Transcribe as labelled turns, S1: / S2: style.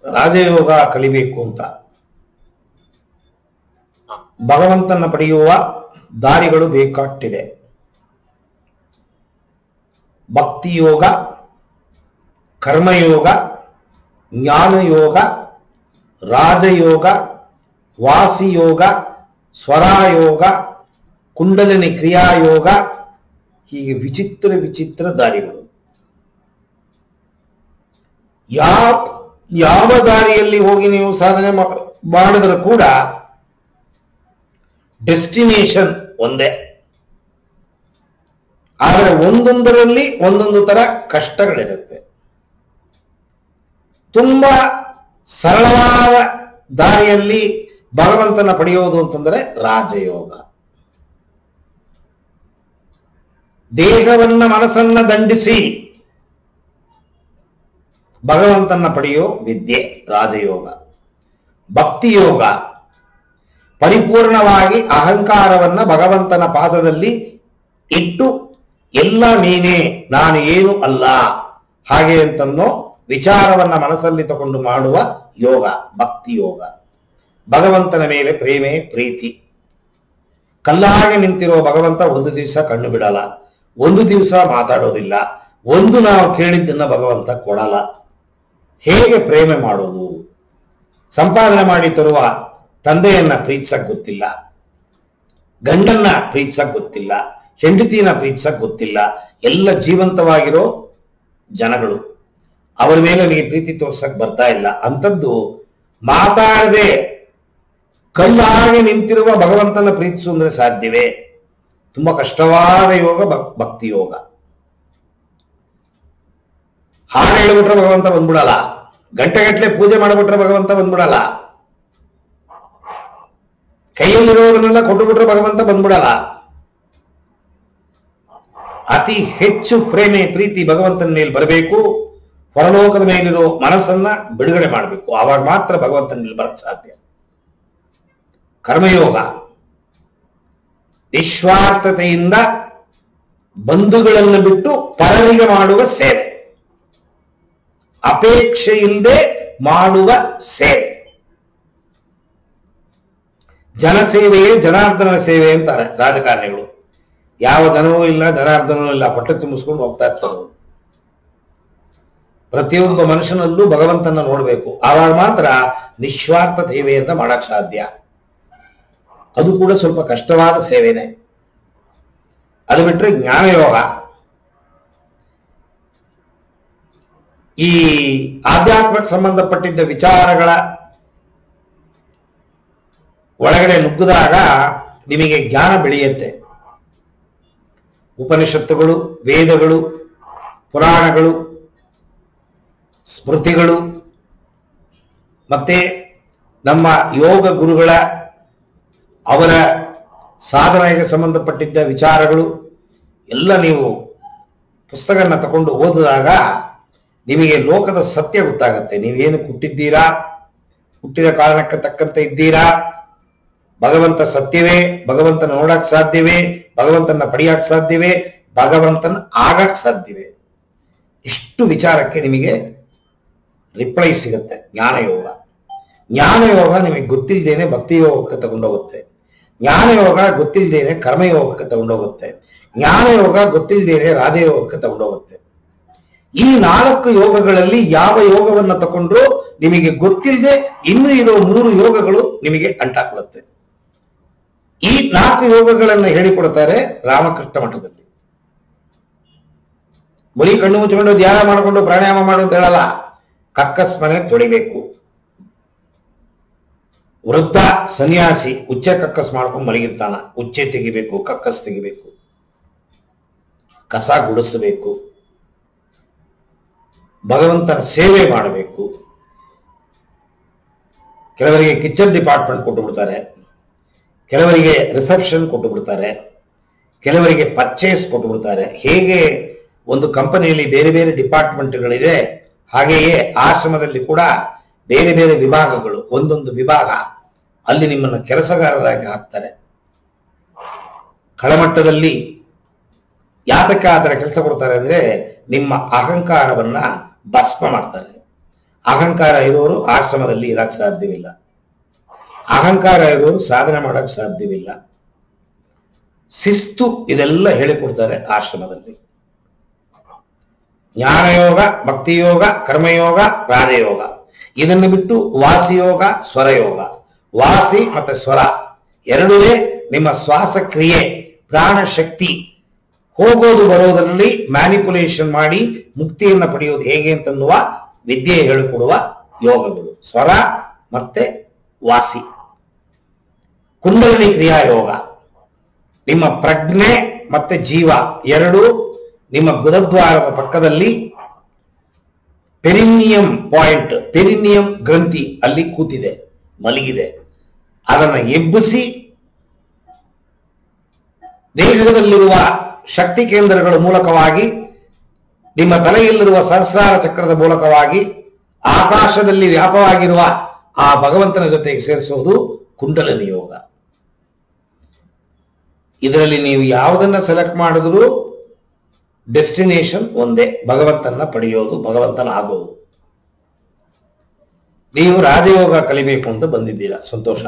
S1: ರಾಜಯೋಗ ಕಲಿಬೇಕು ಅಂತ ಭಗವಂತನ ಪಡೆಯುವ ದಾರಿಗಳು ಬೇಕಾಗ್ತಿದೆ. ಭಕ್ತಿಯೋಗ, ಕರ್ಮಯೋಗ, ಜ್ಞಾನಯೋಗ, ರಾಜಯೋಗ, ವಾಸಿಯೋಗ, ಸ್ವರಾಯೋಗ, ಕುಂಡಲಿನಿ ಕ್ರಿಯಾಯೋಗ, ಹೀಗೆ ವಿಚಿತ್ರ ವಿಚಿತ್ರ ದಾರಿಗಳು. ಯಾವ ದಾರಿಯಲ್ಲಿ ಹೋಗಿ ನೀವು ಸಾಧನೆ ಮಾಡಿದರೂ ಕೂಡ ಡೆಸ್ಟಿನೇಷನ್ ಒಂದೇ. ಆದರೆ ಒಂದೊಂದರಲ್ಲಿ ಒಂದೊಂದು ತರ ಕಷ್ಟಗಳಿರುತ್ತೆ. ತುಂಬಾ ಸರಳವಾದ ದಾರಿಯಲ್ಲಿ ಭಗವಂತನ ಪಡೆಯುವುದು ಅಂತಂದರೆ ರಾಜಯೋಗ. ದೇಹವನ್ನ ಮನಸ್ಸನ್ನ ದಂಡಿಸಿ ಭಗವಂತನ ಪಡೆಯೋ ವಿದ್ಯೆ ರಾಜಯೋಗ. ಭಕ್ತಿಯೋಗ ಪರಿಪೂರ್ಣವಾಗಿ ಅಹಂಕಾರವನ್ನ ಭಗವಂತನ ಪಾದದಲ್ಲಿ ಇಟ್ಟು ಎಲ್ಲ ನೀನೇ, ನಾನು ಏನು ಅಲ್ಲ ಹಾಗೆ ಅಂತನ್ನೋ ವಿಚಾರವನ್ನ ಮನಸ್ಸಲ್ಲಿ ತಗೊಂಡು ಮಾಡುವ ಯೋಗ ಭಕ್ತಿಯೋಗ. ಭಗವಂತನ ಮೇಲೆ ಪ್ರೇಮೆ ಪ್ರೀತಿ. ಕಲ್ಲಾಗೆ ನಿಂತಿರುವ ಭಗವಂತ ಒಂದು ದಿವಸ ಕಣ್ಣು ಬಿಡಲ್ಲ, ಒಂದು ದಿವಸ ಮಾತಾಡೋದಿಲ್ಲ, ಒಂದು ನಾವು ಕೇಳಿದ್ದನ್ನ ಭಗವಂತ ಕೊಡಲ್ಲ. ಹೇಗೆ ಪ್ರೇಮೆ ಮಾಡೋದು? ಸಂಪಾದನೆ ಮಾಡಿ ತರುವ ತಂದೆಯನ್ನ ಪ್ರೀತಿಸಕ್ ಗೊತ್ತಿಲ್ಲ, ಗಂಡನ್ನ ಪ್ರೀತಿಸಕ್ ಗೊತ್ತಿಲ್ಲ, ಹೆಂಡತಿನ ಪ್ರೀತಿಸಕ್ ಗೊತ್ತಿಲ್ಲ. ಎಲ್ಲ ಜೀವಂತವಾಗಿರೋ ಜನಗಳು, ಅವರ ಮೇಲೆ ನನಗೆ ಪ್ರೀತಿ ತೋರ್ಸಕ್ ಬರ್ತಾ ಇಲ್ಲ. ಅಂಥದ್ದು ಮಾತಾಡದೆ ಕಲ್ಲಾಗಿ ನಿಂತಿರುವ ಭಗವಂತನ ಪ್ರೀತಿಸು ಅಂದ್ರೆ ಸಾಧ್ಯವೇ? ತುಂಬಾ ಕಷ್ಟವಾದ ಯೋಗ ಭಕ್ತಿ ಯೋಗ. ಹಾಡು ಹೇಳಿಬಿಟ್ರೆ ಭಗವಂತ ಬಂದ್ಬಿಡಲ್ಲ, ಗಂಟೆಗಟ್ಟಲೆ ಪೂಜೆ ಮಾಡಿಬಿಟ್ರೆ ಭಗವಂತ ಬಂದ್ಬಿಡಲ್ಲ, ಕೈಯಲ್ಲಿರೋದನ್ನೆಲ್ಲ ಕೊಟ್ಟು ಬಿಟ್ರೆ ಭಗವಂತ ಬಂದ್ಬಿಡಲ್ಲ. ಅತಿ ಹೆಚ್ಚು ಪ್ರೀತಿ ಭಗವಂತನ ಮೇಲೆ ಬರಬೇಕು. ಹೊರಲೋಕದ ಮೇಲಿರೋ ಮನಸ್ಸನ್ನ ಬಿಡುಗಡೆ ಮಾಡಬೇಕು. ಆವಾಗ ಮಾತ್ರ ಭಗವಂತನ ಮೇಲೆ ಬರಕ್ ಸಾಧ್ಯ. ಕರ್ಮಯೋಗ ನಿಸ್ವಾರ್ಥತೆಯಿಂದ ಬಂಧುಗಳನ್ನು ಬಿಟ್ಟು ಪರರಿಗೆ ಮಾಡುವ ಸೇವೆ, ಅಪೇಕ್ಷೆ ಇಲ್ಲದೆ ಮಾಡುವ ಸೇವೆ. ಜನಸೇವೆಯೇ ಜನಾರ್ದನ ಸೇವೆ ಅಂತಾರೆ ರಾಜಕಾರಣಿಗಳು. ಯಾವ ಜನವೂ ಇಲ್ಲ, ಜನಾರ್ದನವೂ ಇಲ್ಲ, ಹೊಟ್ಟೆ ತುಂಬಿಸ್ಕೊಂಡು ಹೋಗ್ತಾ ಇರ್ತಾರೆ. ಪ್ರತಿಯೊಬ್ಬ ಮನುಷ್ಯನಲ್ಲೂ ಭಗವಂತನ ನೋಡಬೇಕು. ಆವಾಗ ಮಾತ್ರ ನಿಸ್ವಾರ್ಥ ಸೇವೆಯನ್ನ ಮಾಡಕ್ ಸಾಧ್ಯ. ಅದು ಕೂಡ ಸ್ವಲ್ಪ ಕಷ್ಟವಾದ ಸೇವೆನೆ. ಅದು ಬಿಟ್ಟರೆ ಜ್ಞಾನಯೋಗ, ಈ ಆಧ್ಯಾತ್ಮಕ್ಕೆ ಸಂಬಂಧಪಟ್ಟಿದ್ದ ವಿಚಾರಗಳ ಒಳಗಡೆ ನುಗ್ಗಿದಾಗ ನಿಮಗೆ ಜ್ಞಾನ ಬೆಳೆಯುತ್ತೆ. ಉಪನಿಷತ್ತುಗಳು, ವೇದಗಳು, ಪುರಾಣಗಳು, ಸ್ಮೃತಿಗಳು, ಮತ್ತೆ ನಮ್ಮ ಯೋಗ ಗುರುಗಳ ಅವರ ಸಾಧನೆಗೆ ಸಂಬಂಧಪಟ್ಟಿದ್ದ ವಿಚಾರಗಳು ಎಲ್ಲ ನೀವು ಪುಸ್ತಕನ ತಗೊಂಡು ಓದಿದಾಗ ನಿಮಗೆ ಲೋಕದ ಸತ್ಯ ಗೊತ್ತಾಗತ್ತೆ. ನೀವೇನು ಹುಟ್ಟಿದ್ದೀರಾ, ಹುಟ್ಟಿದ ಕಾರಣಕ್ಕೆ ತಕ್ಕಂತೆ ಇದ್ದೀರಾ, ಭಗವಂತ ಸತ್ಯವೇ, ಭಗವಂತನ ನೋಡಕ್ ಸಾಧ್ಯವೇ, ಭಗವಂತನ ಪಡೆಯಕ್ ಸಾಧ್ಯವೇ, ಭಗವಂತನ ಆಗಕ್ ಸಾಧ್ಯವೇ, ಇಷ್ಟು ವಿಚಾರಕ್ಕೆ ನಿಮಗೆ ರಿಪ್ಲೈ ಸಿಗುತ್ತೆ. ಜ್ಞಾನಯೋಗ ನಿಮಗೆ ಗೊತ್ತಿಲ್ಲದೇನೆ ಭಕ್ತಿ ಯೋಗಕ್ಕೆ ತಗೊಂಡೋಗುತ್ತೆ. ಜ್ಞಾನಯೋಗ ಗೊತ್ತಿಲ್ಲದೇನೆ ಕರ್ಮಯೋಗಕ್ಕೆ ತಗೊಂಡೋಗುತ್ತೆ. ಜ್ಞಾನಯೋಗ ಗೊತ್ತಿಲ್ಲದೇನೆ ರಾಜಯೋಗಕ್ಕೆ ತಗೊಂಡೋಗುತ್ತೆ. ಈ 4 ಯೋಗಗಳಲ್ಲಿ ಯಾವ ಯೋಗವನ್ನ ತಗೊಂಡ್ರು ನಿಮಗೆ ಗೊತ್ತಿಲ್ಲದೆ ಇನ್ನೂ ಇರೋ 3 ಯೋಗಗಳು ನಿಮಗೆ ಅಂಟಾಕೊಳ್ಳುತ್ತೆ. ಈ 4 ಯೋಗಗಳನ್ನ ಹೇಳಿಕೊಡ್ತಾರೆ ರಾಮಕೃಷ್ಣ ಮಠದಲ್ಲಿ. ಬರೀ ಕಣ್ಣು ಮುಚ್ಚಿಕೊಂಡು ಧ್ಯಾನ ಮಾಡಿಕೊಂಡು ಪ್ರಾಣಾಯಾಮ ಮಾಡು ಅಂತ ಹೇಳಲ್ಲ. ಕಕ್ಕಸ್ ಮನೆ ತೊಳಿಬೇಕು. ವೃದ್ಧ ಸನ್ಯಾಸಿ ಉಚ್ಚೆ ಕಕ್ಕಸ್ ಮಾಡ್ಕೊಂಡು ಮಲಗಿರ್ತಾನ. ಉಚ್ಚೆ ತೆಗಿಬೇಕು, ಕಕ್ಕಸ್ ತೆಗಿಬೇಕು, ಕಸ ಗುಡಿಸಬೇಕು, ಭಗವಂತನ ಸೇವೆ ಮಾಡಬೇಕು. ಕೆಲವರಿಗೆ ಕಿಚನ್ ಡಿಪಾರ್ಟ್ಮೆಂಟ್ ಕೊಟ್ಟು ಬಿಡ್ತಾರೆ, ಕೆಲವರಿಗೆ ರಿಸೆಪ್ಷನ್ ಕೊಟ್ಟು ಬಿಡ್ತಾರೆ, ಕೆಲವರಿಗೆ ಪರ್ಚೇಸ್ ಕೊಟ್ಟು ಬಿಡ್ತಾರೆ. ಹೇಗೆ ಒಂದು ಕಂಪನಿಯಲ್ಲಿ ಬೇರೆ ಬೇರೆ ಡಿಪಾರ್ಟ್ಮೆಂಟ್ಗಳಿದೆ, ಹಾಗೆಯೇ ಆಶ್ರಮದಲ್ಲಿ ಕೂಡ ಬೇರೆ ಬೇರೆ ವಿಭಾಗಗಳು, ಒಂದೊಂದು ವಿಭಾಗ, ಅಲ್ಲಿ ನಿಮ್ಮನ್ನು ಕೆಲಸಗಾರರಾಗಿ ಹಾಕ್ತಾರೆ. ಕೆಳಮಟ್ಟದಲ್ಲಿ ಯಾತಕ್ಕೆ ಆ ಥರ ಕೆಲಸ ಕೊಡ್ತಾರೆ ಅಂದ್ರೆ ನಿಮ್ಮ ಅಹಂಕಾರವನ್ನ ಭಸ್ಮ ಮಾಡ್ತಾರೆ. ಅಹಂಕಾರ ಇರೋರು ಆಶ್ರಮದಲ್ಲಿ ಇರಕ್ ಸಾಧ್ಯವಿಲ್ಲ. ಅಹಂಕಾರ ಇರೋರು ಸಾಧನೆ ಮಾಡಕ್ ಸಾಧ್ಯವಿಲ್ಲ. ಶಿಸ್ತು ಇದೆಲ್ಲ ಹೇಳಿಕೊಡ್ತಾರೆ ಆಶ್ರಮದಲ್ಲಿ. ಜ್ಞಾನಯೋಗ, ಭಕ್ತಿಯೋಗ, ಕರ್ಮಯೋಗ, ರಾಜಯೋಗ. ಇದನ್ನು ಬಿಟ್ಟು ವಾಸಿಯೋಗ, ಸ್ವರಯೋಗ. ವಾಸಿ ಮತ್ತೆ ಸ್ವರ ಎರಡೂ ನಿಮ್ಮ ಶ್ವಾಸಕ್ರಿಯೆ, ಪ್ರಾಣ ಶಕ್ತಿ ಹೋಗೋದು ಬರೋದರಲ್ಲಿ ಮ್ಯಾನಿಪುಲೇಷನ್ ಮಾಡಿ ಮುಕ್ತಿಯನ್ನು ಪಡೆಯೋದು ಹೇಗೆ ಅಂತನ್ನುವ ವಿದ್ಯೆ ಹೇಳಿಕೊಡುವ ಯೋಗಗಳು ಸ್ವರ ಮತ್ತೆ ವಾಸಿ. ಕುಂಡಲಿನಿ ಕ್ರಿಯಾ ಯೋಗ, ನಿಮ್ಮ ಪ್ರಜ್ಞೆ ಮತ್ತೆ ಜೀವ ಎರಡು ನಿಮ್ಮ ಗುದದ್ವಾರದ ಪಕ್ಕದಲ್ಲಿ ಪೆರಿನಿಯಂ ಪಾಯಿಂಟ್, ಪೆರಿನಿಯಂ ಗ್ರಂಥಿ ಅಲ್ಲಿ ಕೂತಿದೆ, ಮಲಗಿದೆ. ಅದನ್ನು ಎಬ್ಬಿಸಿ ದೇಹದಲ್ಲಿರುವ ಶಕ್ತಿ ಕೇಂದ್ರಗಳ ಮೂಲಕವಾಗಿ ನಿಮ್ಮ ತಲೆಯಲ್ಲಿರುವ ಸಹಸ್ರಾರ ಚಕ್ರದ ಮೂಲಕವಾಗಿ ಆಕಾಶದಲ್ಲಿ ವ್ಯಾಪವಾಗಿರುವ ಆ ಭಗವಂತನ ಜೊತೆಗೆ ಸೇರಿಸುವುದು ಕುಂಡಲಿನಿ ಯೋಗ. ಇದರಲ್ಲಿ ನೀವು ಯಾವುದನ್ನ ಸೆಲೆಕ್ಟ್ ಮಾಡಿದ್ರೂ ಡೆಸ್ಟಿನೇಷನ್ ಒಂದೇ, ಭಗವಂತನ ಪಡೆಯೋದು, ಭಗವಂತನ ಆಗೋದು. ನೀವು ರಾಜಯೋಗ ಕಲಿಬೇಕು ಅಂತ ಬಂದಿದ್ದೀರಾ, ಸಂತೋಷ.